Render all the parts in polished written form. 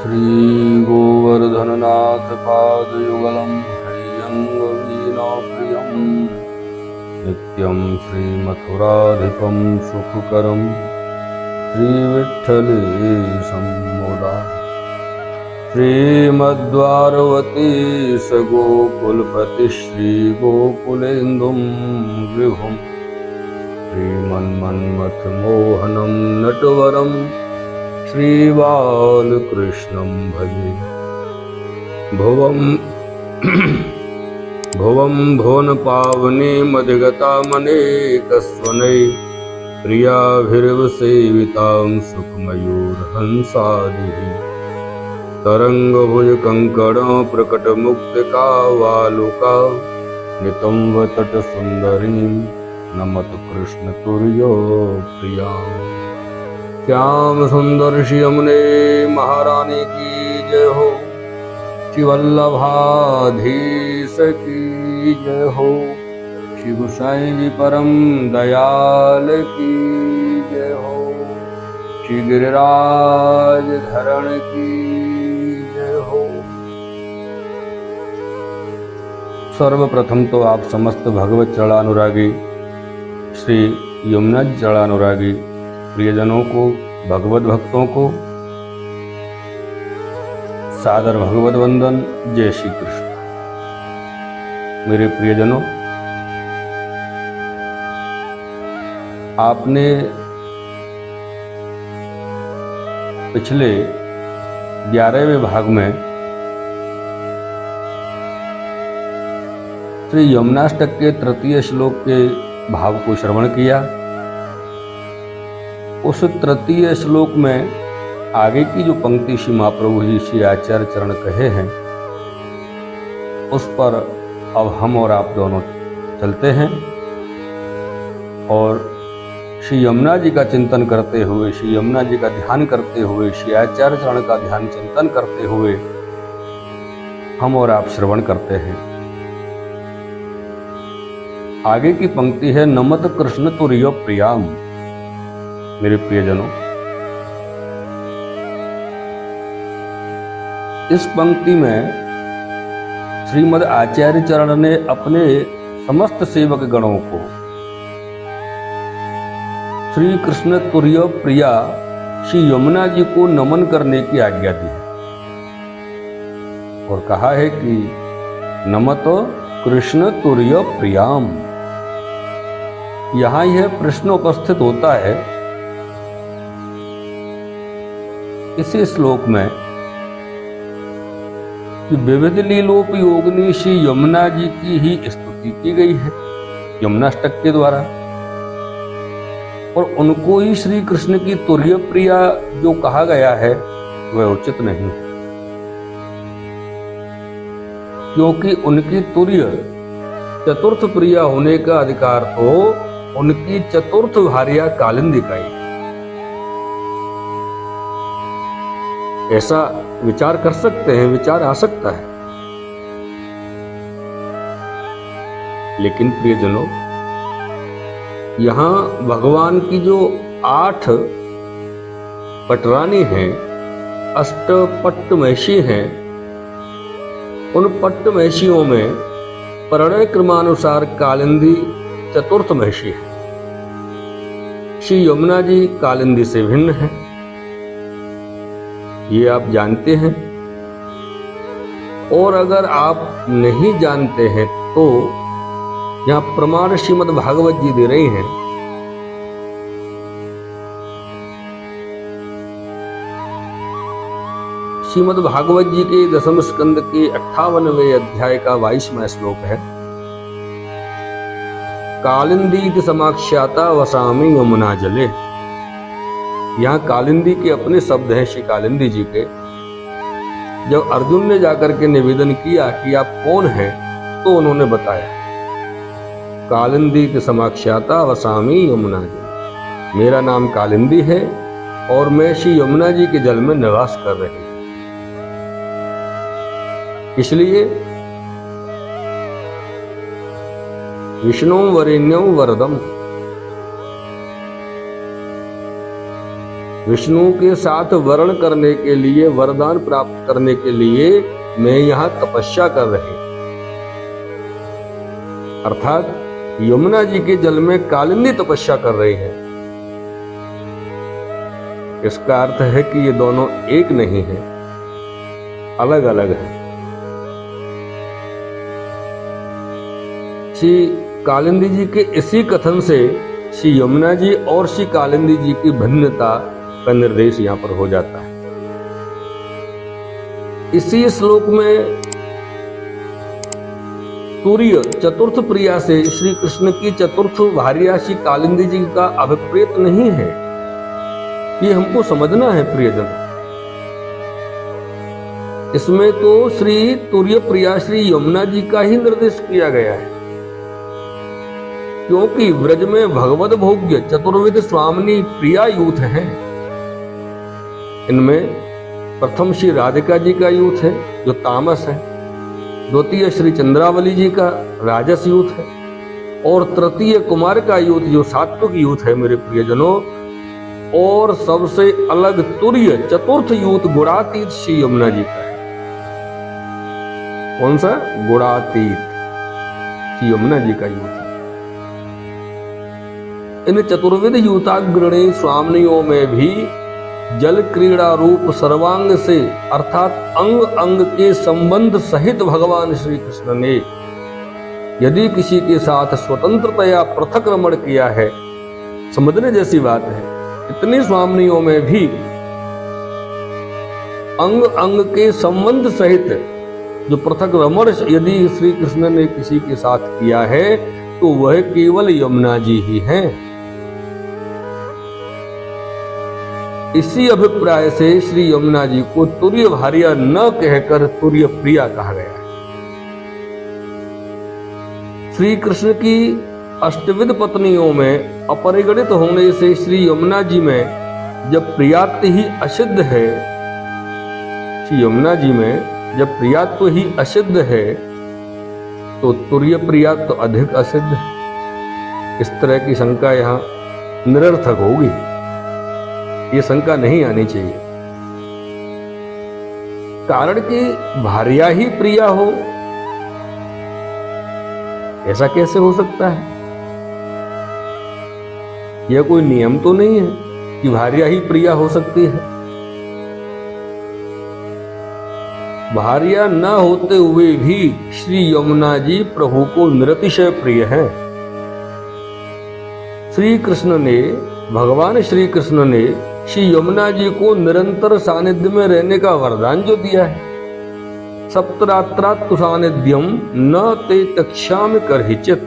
श्री गोवर्धननाथ पादयुगलं हैयंगवीणाप्रियं नित्यं श्रीमथुराधिपं सुखकरं श्रीविठ्ठलेशं मुदा श्रीमद्वारवती स गोकुलपति श्रीगोकुलेन्दुं विभुं श्रीमन्मन्मथमोहनं नटवरं श्रीबालकृष्णं भजे। भुवं भुवनपावने मधिगता मनेकस्वनै प्रियाभिर्वसेवितां सुखमयूरहंसादिः तरङ्गभुजकङ्कणं प्रकटमुक्तिकावालुका नितम्बतटसुन्दरीं नमत कृष्णतुर्यो प्रियाम्। श्याम सुंदर श्यामने महारानी की जय हो, श्री वल्लभाधीश की जय हो, श्री गोसाई जी परम दयाल की जय हो, श्री गिरिराज धरण की जय हो। सर्वप्रथम तो आप समस्त भगवत चरणानुरागी श्री यमुना जी चरणानुरागी प्रियजनों को, भगवत भक्तों को सादर भगवत वंदन। जय श्री कृष्ण। मेरे प्रियजनों, आपने पिछले 11वें भाग में श्री यमुनाष्टक के तृतीय श्लोक के भाव को श्रवण किया। उस तृतीय श्लोक में आगे की जो पंक्ति श्री महाप्रभु जी श्री आचार्य चरण कहे हैं, उस पर अब हम और आप दोनों चलते हैं और श्री यमुना जी का चिंतन करते हुए, श्री यमुना जी का ध्यान करते हुए, श्री आचार्य चरण का ध्यान चिंतन करते हुए हम और आप श्रवण करते हैं। आगे की पंक्ति है नमत कृष्ण तुर्यो प्रियाम। मेरे प्रियजनों, इस पंक्ति में श्रीमद् आचार्य चरण ने अपने समस्त सेवक गणों को श्री कृष्ण तुर्य प्रिया श्री यमुना जी को नमन करने की आज्ञा दी है और कहा है कि नमत कृष्ण तुर्य प्रियाम। यहां यह प्रश्न उपस्थित होता है इसी श्लोक में कि विविध लीलोपयोगिनी श्री यमुना जी की ही स्तुति की गई है यमुनाष्टक के द्वारा, और उनको ही श्री कृष्ण की तुर्य प्रिया जो कहा गया है वह उचित नहीं है, क्योंकि उनकी तुर्य चतुर्थ प्रिया होने का अधिकार तो उनकी चतुर्थ भार्या कालिंदी का ही। ऐसा विचार कर सकते हैं, विचार आ सकता है, लेकिन प्रियजनों, यहां भगवान की जो 8 पटरानी हैं, अष्टपट्टमैषी हैं, उन पट्टमैषियों में परिणय क्रमानुसार कालिंदी चतुर्थ महषी है। श्री यमुना जी कालिंदी से भिन्न है, ये आप जानते हैं, और अगर आप नहीं जानते हैं तो यहां प्रमाण श्रीमद् भागवत जी दे रही हैं। श्रीमद् भागवत जी के 10वें स्कंद के 58वें अध्याय का 22वां श्लोक है, कालिंदी समाख्याता वसामी यमुना जले। यहाँ कालिंदी के अपने शब्द हैं श्री कालिंदी जी के। जब अर्जुन ने जाकर के निवेदन किया कि आप कौन हैं, तो उन्होंने बताया कालिंदी समाख्याता वसामी यमुना जले, मेरा नाम कालिंदी है और मैं श्री यमुना जी के जल में निवास कर रही हूं। इसलिए विष्णु वरेण्यं वरदम, विष्णु के साथ वर्ण करने के लिए, वरदान प्राप्त करने के लिए मैं यहां तपस्या कर रही। अर्थात यमुना जी के जल में कालिंदी तपस्या कर रही है। इसका अर्थ है कि ये दोनों एक नहीं है, अलग अलग है। श्री कालिंदी जी के इसी कथन से श्री यमुना जी और श्री कालिंदी जी की भिन्नता का निर्देश यहां पर हो जाता है। इसी श्लोक में तुर्य चतुर्थ प्रिया से श्री कृष्ण की चतुर्थ भार्या श्री कालिंदी जी का अभिप्रेत नहीं है, ये हमको समझना है प्रियजन। इसमें तो श्री तुर्य प्रिया श्री यमुना जी का ही निर्देश किया गया है, क्योंकि व्रज में भगवत भोग्य चतुर्विध स्वामिनी प्रिया यूथ हैं। इनमें प्रथम श्री राधिका जी का यूथ है जो तामस है, द्वितीय श्री चंद्रावली जी का राजस यूथ है, और तृतीय कुमार का यूथ जो सात्विक यूथ है मेरे प्रियजनों। और सबसे अलग तुर्य चतुर्थ यूथ गुणातीत श्री यमुना जी का है। कौन सा? गुणातीत श्री यमुना जी का यूथ है। इन चतुर्विध यूताग्रणी स्वामिनियों में भी जल क्रीड़ा रूप सर्वांग से अर्थात अंग अंग के संबंध सहित भगवान श्री कृष्ण ने यदि किसी के साथ स्वतंत्रतया पृथक रमण किया है, समझने जैसी बात है। इतनी स्वामिनियों में भी अंग अंग के संबंध सहित जो पृथक रमण यदि श्री कृष्ण ने किसी के साथ किया है तो वह केवल यमुना जी ही हैं। इसी अभिप्राय से श्री यमुना जी को तुर्य भार्या न कहकर तुर्य प्रिया कहा गया है। श्री कृष्ण की अष्टविध पत्नियों में अपरिगणित होने से श्री यमुना जी में जब प्रियात्व ही असिद्ध है, श्री यमुना जी में जब प्रियात्व ही असिद्ध है तो तुर्य प्रियात्व अधिक असिद्ध है। इस तरह की शंका यहां निरर्थक होगी, ये शंका नहीं आनी चाहिए। कारण कि भार्या ही प्रिया हो, ऐसा कैसे हो सकता है? यह कोई नियम तो नहीं है कि भार्या ही प्रिया हो सकती है। भार्या न होते हुए भी श्री यमुना जी प्रभु को निरतिशय प्रिय हैं। श्री कृष्ण ने, भगवान श्री कृष्ण ने श्री यमुना जी को निरंतर सानिध्य में रहने का वरदान जो दिया है, सप्तरात्रात् सानिध्यम न ते तक्ष्यामि करहिचित्,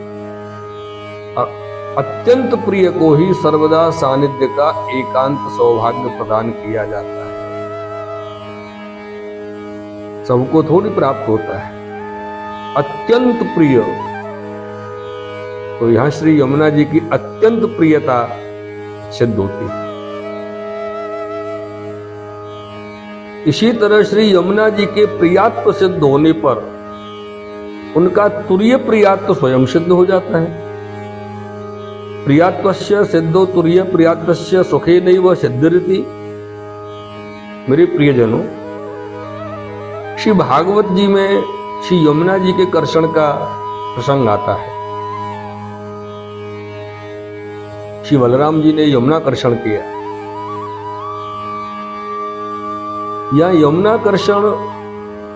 अत्यंत प्रिय को ही सर्वदा सानिध्य का एकांत सौभाग्य प्रदान किया जाता है। सबको थोड़ी प्राप्त होता है अत्यंत प्रिय। तो यहां श्री यमुना जी की अत्यंत प्रियता सिद्ध होती है। इसी तरह श्री यमुना जी के प्रियात्व सिद्ध होने पर उनका तुर्य प्रियात्व स्वयं सिद्ध हो जाता है। प्रियात्वस्य सिद्धो तुर्य प्रियात्वस्य सुखे नैव सिद्धिरिति। मेरे प्रियजनों, श्री भागवत जी में श्री यमुना जी के कर्षण का प्रसंग आता है। श्री बलराम जी ने यमुना कर्षण किया। यह यमुना कर्षण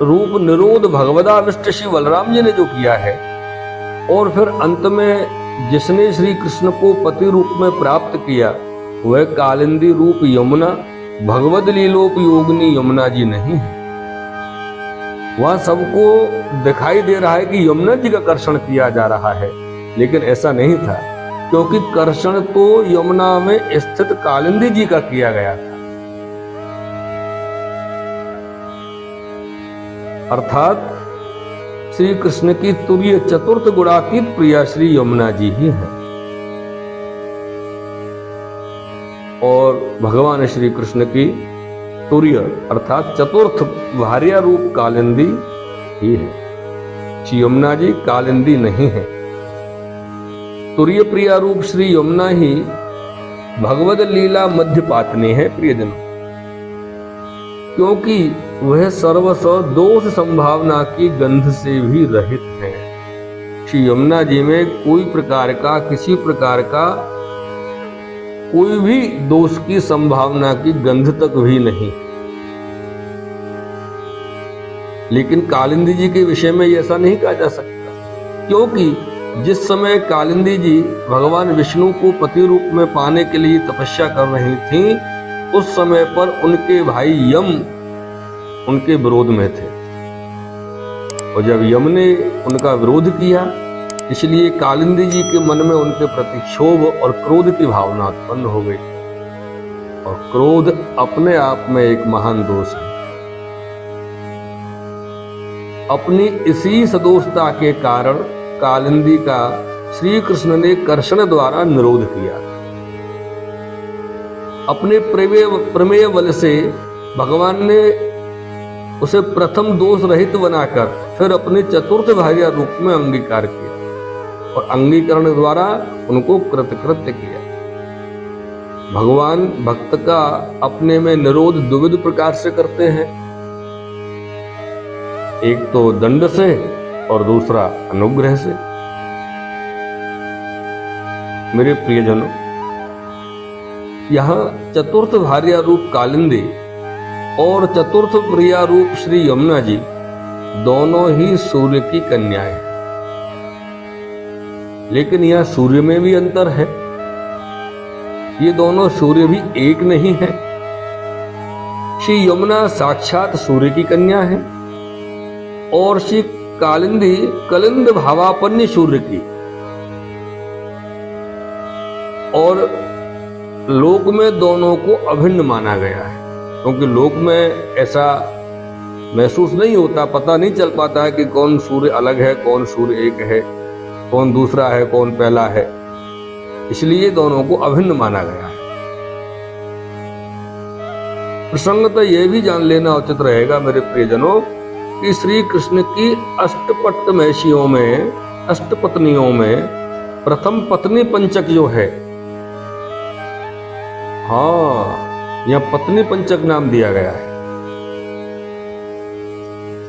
रूप निरोध भगवदाविष्ट श्री बलराम जी ने जो किया है, और फिर अंत में जिसने श्री कृष्ण को पति रूप में प्राप्त किया वह कालिंदी रूप यमुना भगवद लीलोपयोगिनी यमुना जी नहीं है। वह सबको दिखाई दे रहा है कि यमुना जी का कर्षण किया जा रहा है, लेकिन ऐसा नहीं था, क्योंकि कर्षण तो यमुना में स्थित कालिंदी जी का किया गया था। अर्थात श्री कृष्ण की तुर्य चतुर्थ गुणातीत प्रिया श्री यमुना जी ही है, और भगवान श्री कृष्ण की तुर्य अर्थात चतुर्थ भार्या रूप कालिंदी ही है। श्री यमुना जी कालिंदी नहीं है। तुर्य प्रिया रूप श्री यमुना ही भगवद लीला मध्यपातनी है प्रियजनों, क्योंकि वह सर्वस्व दोष संभावना की गंध से भी रहित है। श्री यमुना जी में कोई प्रकार का, किसी प्रकार का कोई भी दोष की संभावना की गंध तक भी नहीं। लेकिन कालिंदी जी के विषय में ऐसा नहीं कहा जा सकता, क्योंकि जिस समय कालिंदी जी भगवान विष्णु को पति रूप में पाने के लिए तपस्या कर रही थी, उस समय पर उनके भाई यम उनके विरोध में थे, और जब यम ने उनका विरोध किया, इसलिए कालिंदी जी के मन में उनके प्रति क्षोभ और क्रोध की भावना उत्पन्न हो गई। और क्रोध अपने आप में एक महान दोष है। अपनी इसी सदोषता के कारण कालिंदी का श्री कृष्ण ने कर्षण द्वारा निरोध किया। अपने प्रमेय बल से भगवान ने उसे प्रथम दोष रहित बनाकर फिर अपने चतुर्थ भार्या रूप में अंगीकार किया, और अंगीकरण द्वारा उनको कृतकृत्य किया। भगवान भक्त का अपने में निरोध द्विविध प्रकार से करते हैं, एक तो दंड से और दूसरा अनुग्रह से। मेरे प्रियजनों, यहां चतुर्थ भार्या रूप कालिंदी और चतुर्थ प्रिया रूप श्री यमुना जी दोनों ही सूर्य की कन्याएं हैं। लेकिन यह सूर्य में भी अंतर है, ये दोनों सूर्य भी एक नहीं है। श्री यमुना साक्षात सूर्य की कन्या है और श्री कालिंदी कलिंद भावापन्य सूर्य की। और लोक में दोनों को अभिन्न माना गया है, क्योंकि लोक में ऐसा महसूस नहीं होता, पता नहीं चल पाता है कि कौन सूर्य अलग है, कौन सूर्य एक है, कौन दूसरा है, कौन पहला है। इसलिए दोनों को अभिन्न माना गया है। प्रसंगतः यह भी जान लेना उचित रहेगा मेरे प्रियजनों कि श्री कृष्ण की अष्टपट्टमैशियों में, अष्टपत्नियों में प्रथम पत्नी पंचक जो है, हाँ, यह पत्नी पंचक नाम दिया गया है।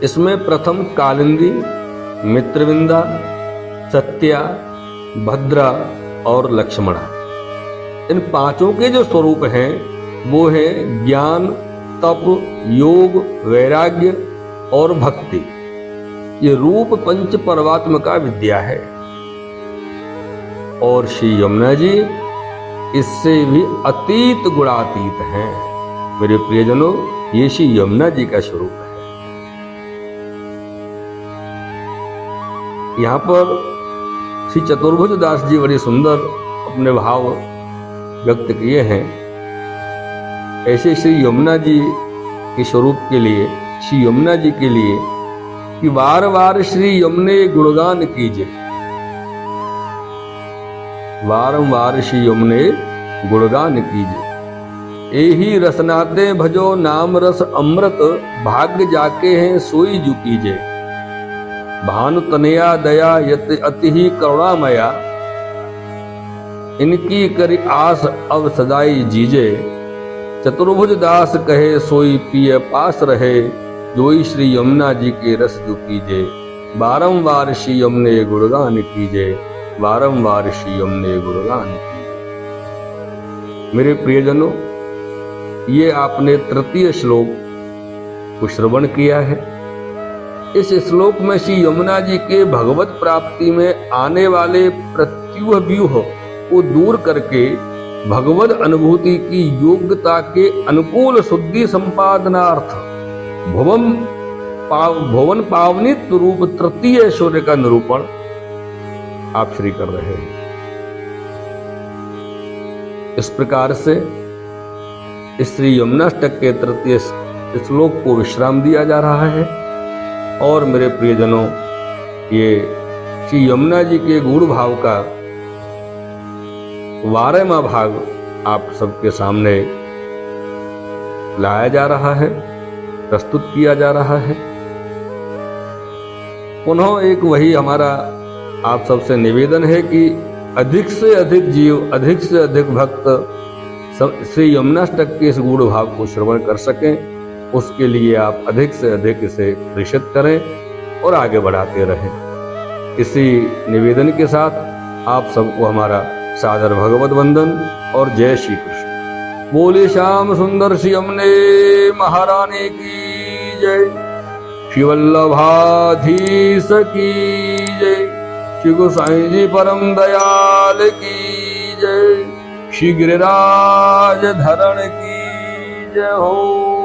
इसमें प्रथम कालिंदी, मित्रविंदा, सत्या, भद्रा और लक्ष्मणा, इन पांचों के जो स्वरूप हैं वो है ज्ञान, तप, योग, वैराग्य और भक्ति। ये रूप पंच परमात्मिका विद्या है। और श्री यमुना जी इससे भी अतीत गुणातीत हैं। मेरे प्रियजनों, ये श्री यमुना जी का स्वरूप है। यहां पर श्री चतुर्भुज दास जी बड़े सुंदर अपने भाव व्यक्त किए हैं। ऐसे श्री यमुना जी के स्वरूप के लिए, श्री यमुना जी के लिए कि बार बार श्री यमुने गुणगान कीजिए, बारंबार श्री यमुने गुणगान कीजिए। एही रसनाते भजो नाम रस अमृत, भाग्य जाके हैं सोई जु कीजिए। भानु तनया दया यत अति ही करुणामया, इनकी करी आस अब सदाई जीजे। चतुर्भुज दास कहे सोई पिए पास रहे, जोई श्री यमुना जी के रस जो पीजे। बारंबार श्री यमुने गुणगान कीजे, बारंबार श्री यमुने गुणगान कीजे। मेरे प्रियजनों, ये आपने तृतीय श्लोक को श्रवण किया है। इस श्लोक में श्री यमुना जी के भगवत प्राप्ति में आने वाले प्रत्यूह व्यूह को दूर करके भगवत अनुभूति की योग्यता के अनुकूल शुद्धि संपादनार्थ भुवन पावनित्व रूप तृतीय ऐश्वर्य का निरूपण आप श्री कर रहे हैं। इस प्रकार से इस श्री यमुनाष्टक के तृतीय श्लोक को विश्राम दिया जा रहा है। और मेरे प्रियजनों, ये श्री यमुना जी के गूढ़ भाव का 12वां भाग आप सबके सामने लाया जा रहा है, प्रस्तुत किया जा रहा है। पुनः एक वही हमारा आप सबसे निवेदन है कि अधिक से अधिक जीव, अधिक से अधिक भक्त श्री यमुनाष्टक के इस गूढ़ भाव को श्रवण कर सकें, उसके लिए आप अधिक से अधिक इसे प्रेषित करें और आगे बढ़ाते रहें। इसी निवेदन के साथ आप सबको हमारा सादर भगवत वंदन और जय श्री कृष्ण। बोले श्याम सुंदर श्री यमुने महारानी की जय, श्री वल्लभाधीश की जय, श्री गोसाई जी परम दयाल की जय, श्री गिरिराज धरण की जय हो।